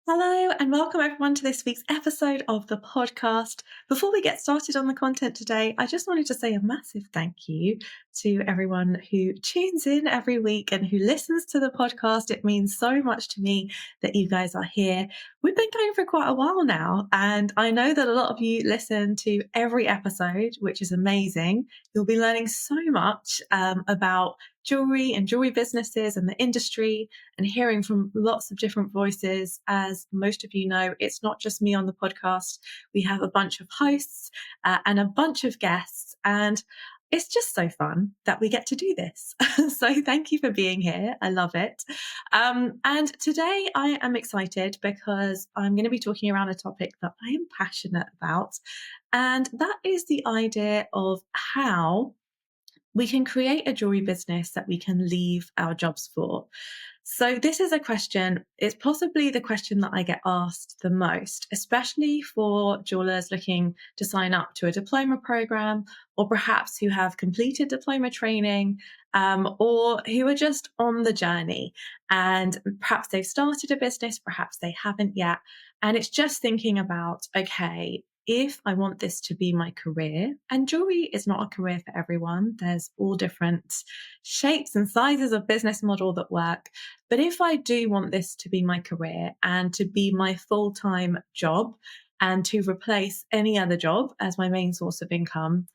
Hello and welcome everyone to this week's episode of the podcast. Before we get started on the content today, I just wanted to say a massive thank you to everyone who tunes in every week and who listens to the podcast. It means so much to me that you guys are here. We've been going for quite a while now, and I know that a lot of you listen to every episode, which is amazing. You'll be learning so much about jewelry and jewelry businesses and the industry, and hearing from lots of different voices. As most of you know, it's not just me on the podcast. We have a bunch of hosts and a bunch of guests, and it's just so fun that we get to do this. So thank you for being here. I love it. And today I am excited because I'm going to be talking around a topic that I am passionate about, and that is the idea of how we can create a jewelry business that we can leave our jobs for. So this is a question, it's possibly the question that I get asked the most, especially for jewelers looking to sign up to a diploma program, or perhaps who have completed diploma training, or who are just on the journey. And perhaps they've started a business, perhaps they haven't yet. And it's just thinking about, okay, if I want this to be my career, and jewelry is not a career for everyone, there's all different shapes and sizes of business model that work. But if I do want this to be my career and to be my full-time job and to replace any other job as my main source of income,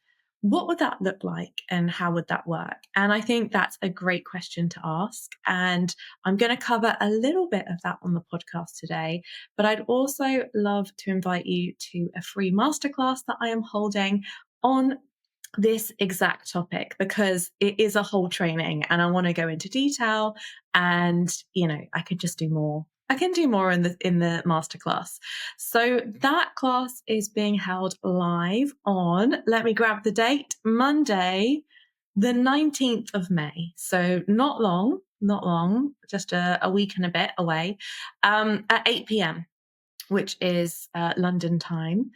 what would that look like and how would that work? And I think that's a great question to ask. And I'm going to cover a little bit of that on the podcast today. But I'd also love to invite you to a free masterclass that I am holding on this exact topic, because it is a whole training and I want to go into detail, and I could just do more. I can do more in the masterclass. So that class is being held live on, let me grab the date, Monday, the 19th of May. So not long, just a week and a bit away, at 8 p.m., which is London time.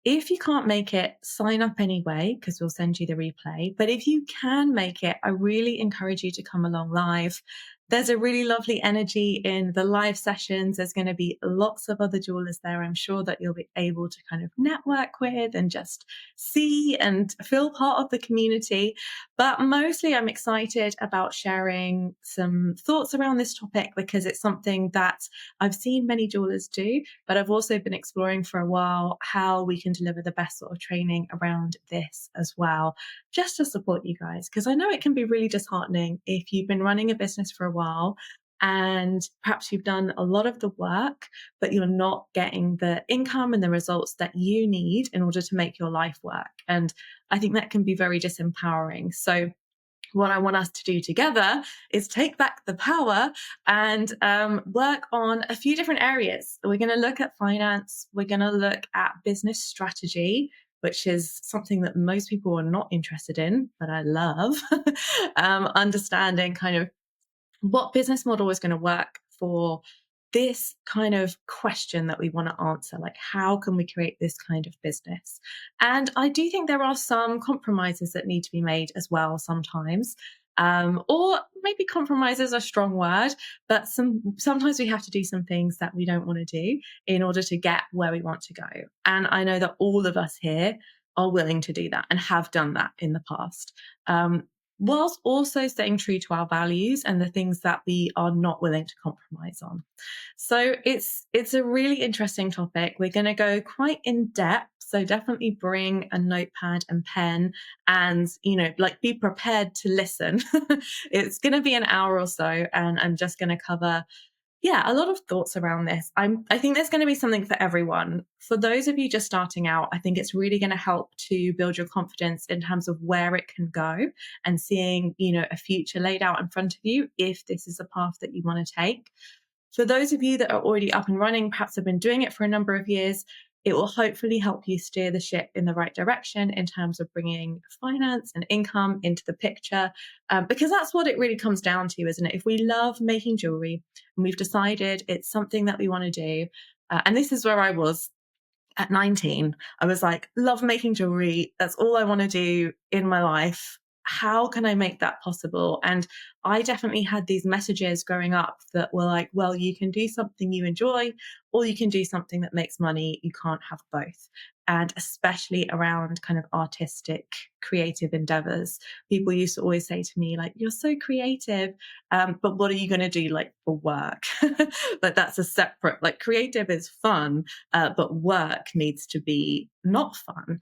If you can't make it, sign up anyway, because we'll send you the replay. But if you can make it, I really encourage you to come along live. There's a really lovely energy in the live sessions. There's going to be lots of other jewelers there. I'm sure that you'll be able to kind of network with and just see and feel part of the community. But mostly I'm excited about sharing some thoughts around this topic, because it's something that I've seen many jewelers do, but I've also been exploring for a while how we can deliver the best sort of training around this as well, just to support you guys. Because I know it can be really disheartening if you've been running a business for a while and perhaps you've done a lot of the work, but you're not getting the income and the results that you need in order to make your life work. And I think that can be very disempowering. So what I want us to do together is take back the power and work on a few different areas. We're going to look at finance. We're going to look at business strategy, which is something that most people are not interested in, but I love. Understanding kind of what business model is going to work for this kind of question that we want to answer, like how can we create this kind of business? And I do think there are some compromises that need to be made as well sometimes. Or maybe compromise is a strong word, but sometimes we have to do some things that we don't want to do in order to get where we want to go. And I know that all of us here are willing to do that and have done that in the past. Whilst also staying true to our values and the things that we are not willing to compromise on. So it's a really interesting topic. We're going to go quite in depth. So definitely bring a notepad and pen and, be prepared to listen. It's going to be an hour or so, and I'm just going to cover a lot of thoughts around this. I think there's going to be something for everyone. For those of you just starting out, I think it's really going to help to build your confidence in terms of where it can go and seeing, a future laid out in front of you if this is a path that you want to take. For those of you that are already up and running, perhaps have been doing it for a number of years, it will hopefully help you steer the ship in the right direction in terms of bringing finance and income into the picture, because that's what it really comes down to, isn't it? If we love making jewelry and we've decided it's something that we want to do, and this is where I was at 19, I was like, love making jewelry. That's all I want to do in my life. how can I make that possible? And I definitely had these messages growing up that were like, well, you can do something you enjoy, or you can do something that makes money. You can't have both. And especially around kind of artistic, creative endeavors, people used to always say to me, like, you're so creative, but what are you going to do like for work? But that's a separate, like, creative is fun, but work needs to be not fun.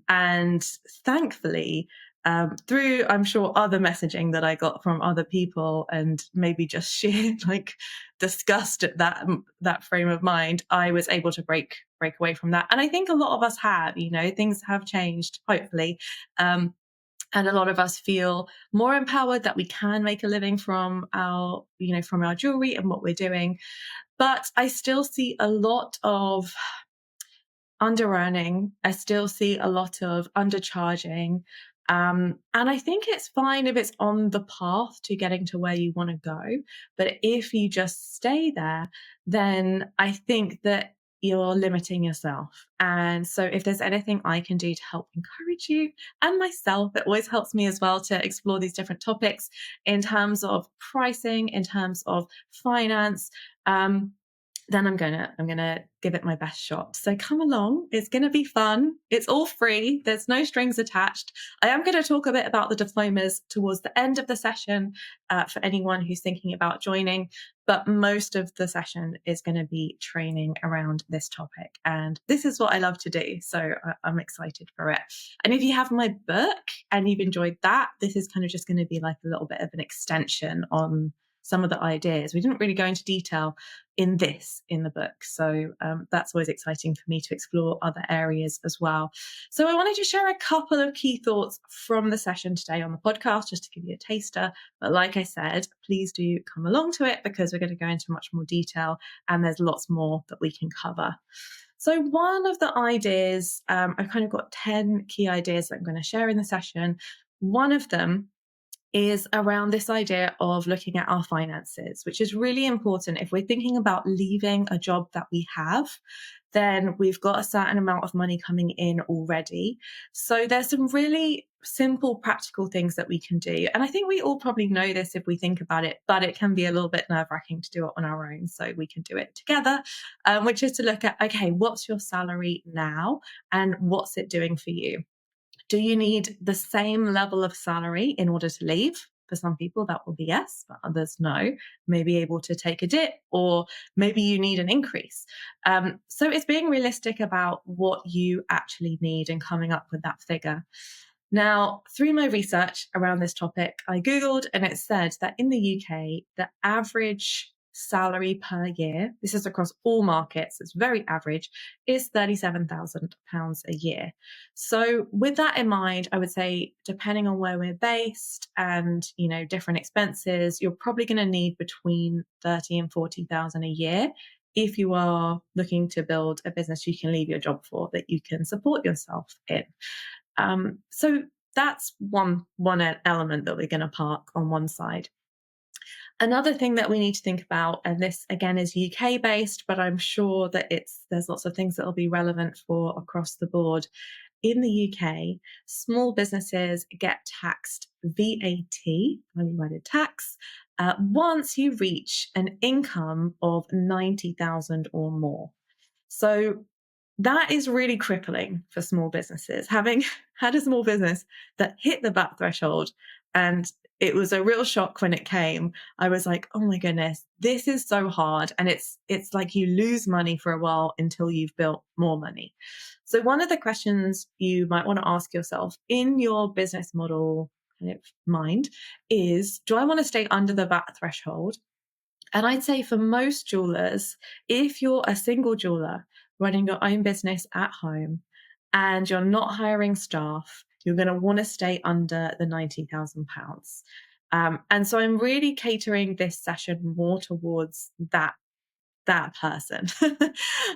And thankfully, through, I'm sure, other messaging that I got from other people, and maybe just sheer like disgust at that frame of mind, I was able to break away from that. And I think a lot of us have, things have changed, hopefully. Um, and a lot of us feel more empowered that we can make a living from our jewelry and what we're doing. But I still see a lot of under earning. I still see a lot of undercharging. And I think it's fine if it's on the path to getting to where you want to go. But if you just stay there, then I think that you're limiting yourself. And so if there's anything I can do to help encourage you and myself, it always helps me as well to explore these different topics in terms of pricing, in terms of finance. Then I'm gonna give it my best shot. So come along. It's gonna be fun. It's all free. There's no strings attached. I am gonna talk a bit about the diplomas towards the end of the session for anyone who's thinking about joining. But most of the session is going to be training around this topic, and this is what I love to do. So I'm excited for it. And if you have my book and you've enjoyed that, this is kind of just going to be like a little bit of an extension on some of the ideas. We didn't really go into detail in the book. So that's always exciting for me to explore other areas as well. So I wanted to share a couple of key thoughts from the session today on the podcast, just to give you a taster. But like I said, please do come along to it, because we're going to go into much more detail and there's lots more that we can cover. So one of the ideas, I've kind of got 10 key ideas that I'm going to share in the session. One of them is around this idea of looking at our finances, which is really important. If we're thinking about leaving a job that we have, then we've got a certain amount of money coming in already. So there's some really simple, practical things that we can do. And I think we all probably know this if we think about it, but it can be a little bit nerve-wracking to do it on our own. So we can do it together, which is to look at, okay, what's your salary now and what's it doing for you? Do you need the same level of salary in order to leave? For some people, that will be yes, but others, no. Maybe able to take a dip, or maybe you need an increase. So it's being realistic about what you actually need and coming up with that figure. Now, through my research around this topic, I Googled and it said that in the UK, the average salary per year, this is across all markets, it's very average, is £37,000 a year. So with that in mind, I would say, depending on where we're based and, different expenses, you're probably going to need between 30 and 40,000 a year if you are looking to build a business you can leave your job for, that you can support yourself in. So that's one element that we're going to park on one side. Another thing that we need to think about, and this again is UK based, but I'm sure that there's lots of things that will be relevant for across the board. In the UK, small businesses get taxed VAT, value added tax, once you reach an income of 90,000 or more. So that is really crippling for small businesses. Having had a small business that hit the VAT threshold, and it was a real shock when it came. I was like, oh my goodness, this is so hard. And it's like you lose money for a while until you've built more money. So one of the questions you might want to ask yourself in your business model kind of mind is, do I want to stay under the VAT threshold? And I'd say for most jewelers, if you're a single jeweler running your own business at home and you're not hiring staff, you're going to want to stay under the £90,000. And so I'm really catering this session more towards that person.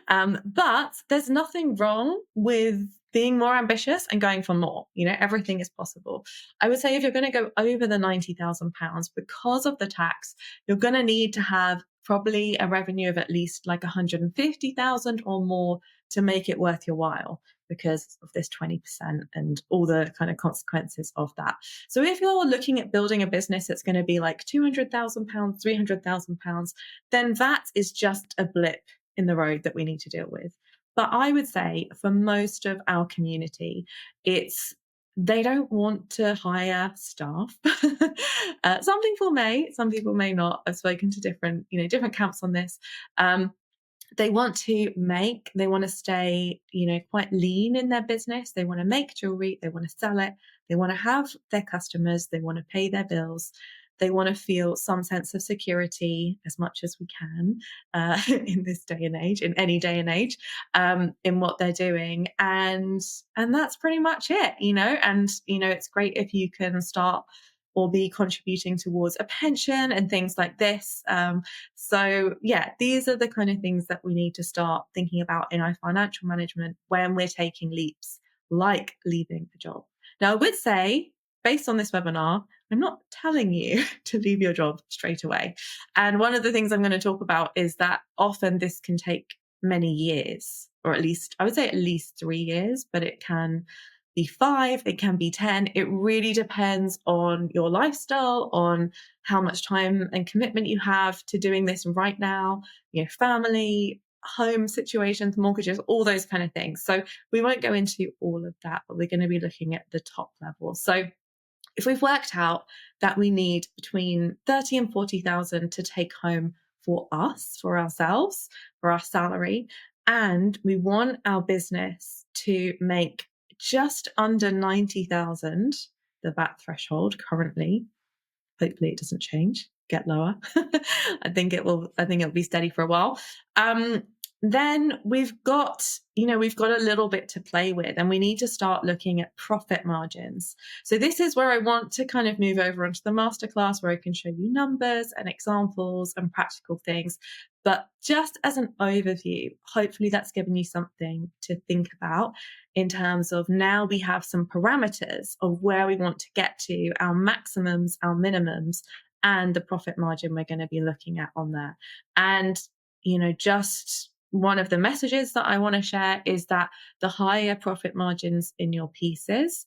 But there's nothing wrong with being more ambitious and going for more. Everything is possible. I would say if you're going to go over the £90,000 because of the tax, you're going to need to have probably a revenue of at least like 150,000 or more to make it worth your while because of this 20% and all the kind of consequences of that. So if you're looking at building a business that's going to be like £200,000, £300,000, then that is just a blip in the road that we need to deal with. But I would say for most of our community, it's they don't want to hire staff. Some people may not. I've spoken to different camps on this. They want to stay, quite lean in their business. They want to make jewelry, they want to sell it, they want to have their customers, they want to pay their bills. They want to feel some sense of security as much as we can in this day and age, in any day and age, in what they're doing, and that's pretty much it, And it's great if you can start or be contributing towards a pension and things like this. So yeah, these are the kind of things that we need to start thinking about in our financial management when we're taking leaps, like leaving a job. Now, I would say, based on this webinar, I'm not telling you to leave your job straight away. And one of the things I'm going to talk about is that often this can take many years, or I would say at least 3 years, but it can be 5, it can be 10. It really depends on your lifestyle, on how much time and commitment you have to doing this right now, family, home situations, mortgages, all those kind of things. So we won't go into all of that, but we're going to be looking at the top level. So if we've worked out that we need between 30 and 40,000 to take home for us, for ourselves, for our salary, and we want our business to make just under 90,000, the VAT threshold currently. Hopefully it doesn't change, get lower. I think it'll be steady for a while. Then we've got a little bit to play with, and we need to start looking at profit margins. So this is where I want to kind of move over onto the masterclass, where I can show you numbers and examples and practical things. But just as an overview, hopefully that's given you something to think about in terms of, now we have some parameters of where we want to get to, our maximums, our minimums, and the profit margin we're going to be looking at on there. And, just one of the messages that I want to share is that the higher profit margins in your pieces,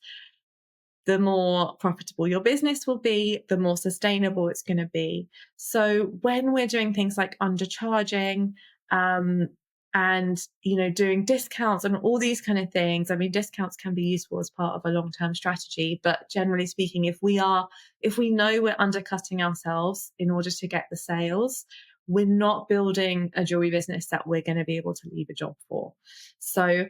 the more profitable your business will be, the more sustainable it's going to be. So when we're doing things like undercharging, and doing discounts and all these kind of things, I mean, discounts can be useful as part of a long-term strategy, but generally speaking, if we know we're undercutting ourselves in order to get the sales, we're not building a jewelry business that we're going to be able to leave a job for. So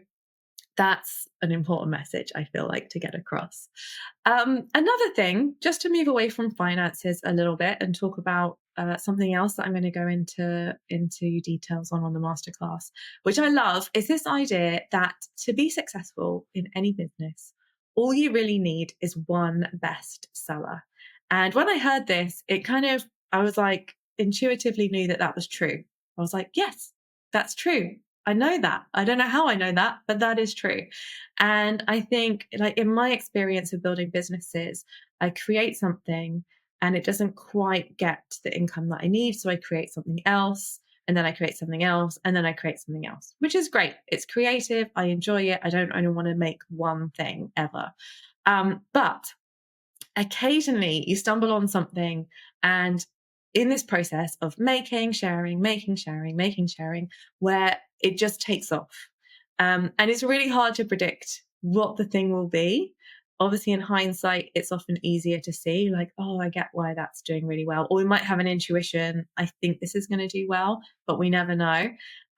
that's an important message, I feel like, to get across. Another thing, just to move away from finances a little bit and talk about something else that I'm going to go into details on the masterclass, which I love, is this idea that to be successful in any business, all you really need is one bestseller. And when I heard this, I was like, intuitively knew that was true. I was like, yes, that's true. I know that. I don't know how I know that, but that is true. And I think, like, in my experience of building businesses, I create something and it doesn't quite get the income that I need. So I create something else, and then I create something else, and then I create something else, which is great. It's creative. I enjoy it. I don't only want to make one thing ever. But occasionally you stumble on something, and in this process of making, sharing, where it just takes off. And it's really hard to predict what the thing will be. Obviously, in hindsight, it's often easier to see, like, oh, I get why that's doing really well. Or we might have an intuition, I think this is going to do well, but we never know.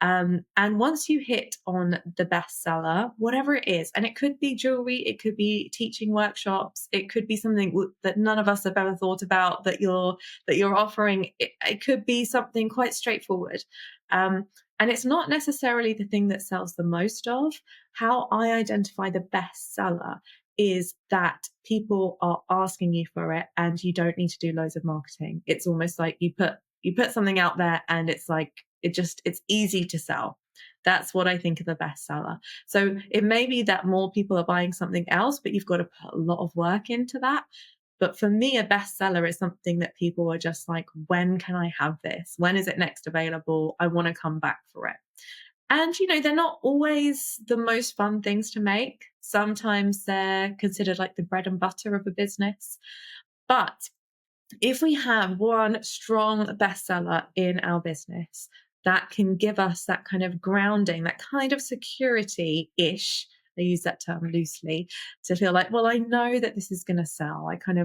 And once you hit on the bestseller, whatever it is, and it could be jewelry, it could be teaching workshops, it could be something that none of us have ever thought about that you're offering. It could be something quite straightforward. And it's not necessarily the thing that sells the most of. How I identify the bestseller is that people are asking you for it, and you don't need to do loads of marketing. It's almost like you put something out there, and it's like, it's easy to sell. That's what I think of a bestseller. So it may be that more people are buying something else, but you've got to put a lot of work into that. But for me, a bestseller is something that people are just like, when can I have this? When is it next available? I want to come back for it. And, they're not always the most fun things to make. Sometimes they're considered like the bread and butter of a business. But if we have one strong bestseller in our business that can give us that kind of grounding, that kind of security ish, I use that term loosely, to feel like, well, I know that this is going to sell. I kind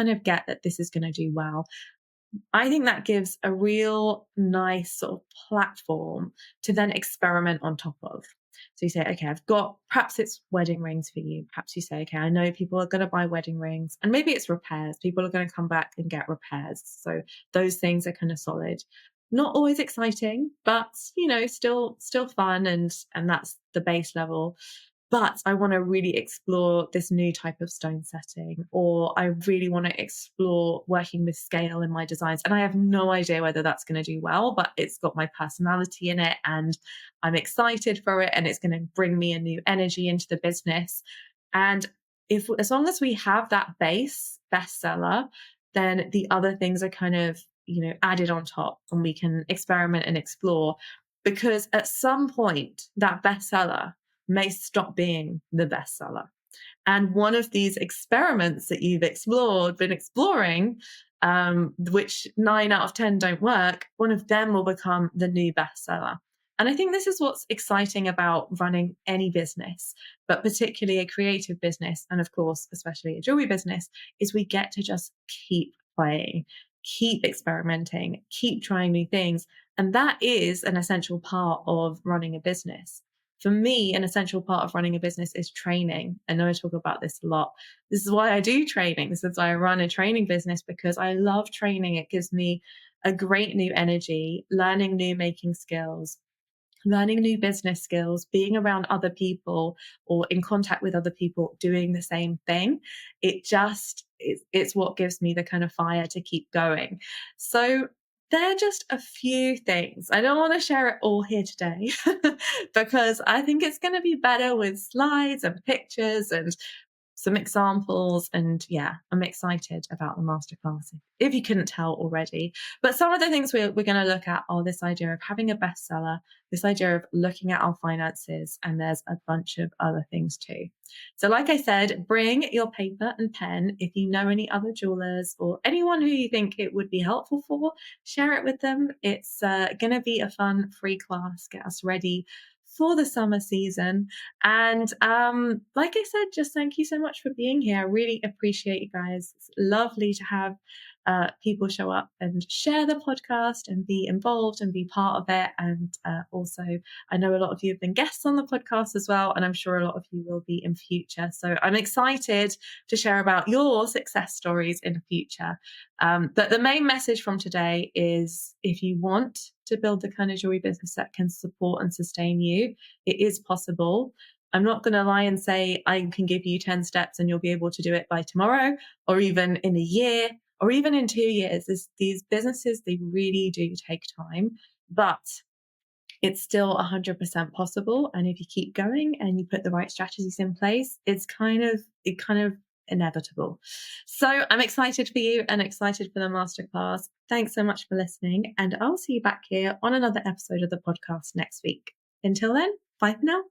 of get that this is going to do well. I think that gives a real nice sort of platform to then experiment on top of. So you say, okay, I've got, perhaps it's wedding rings for you. Perhaps you say, okay, I know people are going to buy wedding rings, and maybe it's repairs. People are going to come back and get repairs. So those things are kind of solid. Not always exciting, but still fun, and that's the base level. But I want to really explore this new type of stone setting, or I really want to explore working with scale in my designs. And I have no idea whether that's going to do well, but it's got my personality in it and I'm excited for it, and it's going to bring me a new energy into the business. And if, as long as we have that base bestseller, then the other things are kind of, added on top, and we can experiment and explore, because at some point that bestseller may stop being the bestseller. And one of these experiments that you've been exploring, which 9 out of 10 don't work, one of them will become the new bestseller. And I think this is what's exciting about running any business, but particularly a creative business, and of course, especially a jewelry business, is we get to just keep playing, keep experimenting, keep trying new things. And that is an essential part of running a business. For me, an essential part of running a business is training. I know I talk about this a lot. This is why I do training. This is why I run a training business, because I love training. It gives me a great new energy, learning new making skills, learning new business skills, being around other people or in contact with other people doing the same thing. It's what gives me the kind of fire to keep going. So they're just a few things. I don't want to share it all here today because I think it's going to be better with slides and pictures and some examples. And yeah, I'm excited about the masterclass, if you couldn't tell already. But some of the things we're going to look at are this idea of having a bestseller, this idea of looking at our finances, and there's a bunch of other things too. So like I said, bring your paper and pen. If you know any other jewelers or anyone who you think it would be helpful for, share it with them. It's going to be a fun free class, get us ready for the summer season. And like I said, just thank you so much for being here. I really appreciate you guys. It's lovely to have people show up and share the podcast and be involved and be part of it. And also, I know a lot of you have been guests on the podcast as well, and I'm sure a lot of you will be in future. So I'm excited to share about your success stories in the future. But the main message from today is, if you want to build the kind of jewelry business that can support and sustain you, it is possible. I'm not going to lie and say I can give you 10 steps and you'll be able to do it by tomorrow, or even in a year, or even in 2 years. These businesses, they really do take time, but it's still 100% possible. And if you keep going and you put the right strategies in place, it's kind of inevitable. So I'm excited for you and excited for the masterclass. Thanks so much for listening. And I'll see you back here on another episode of the podcast next week. Until then, bye for now.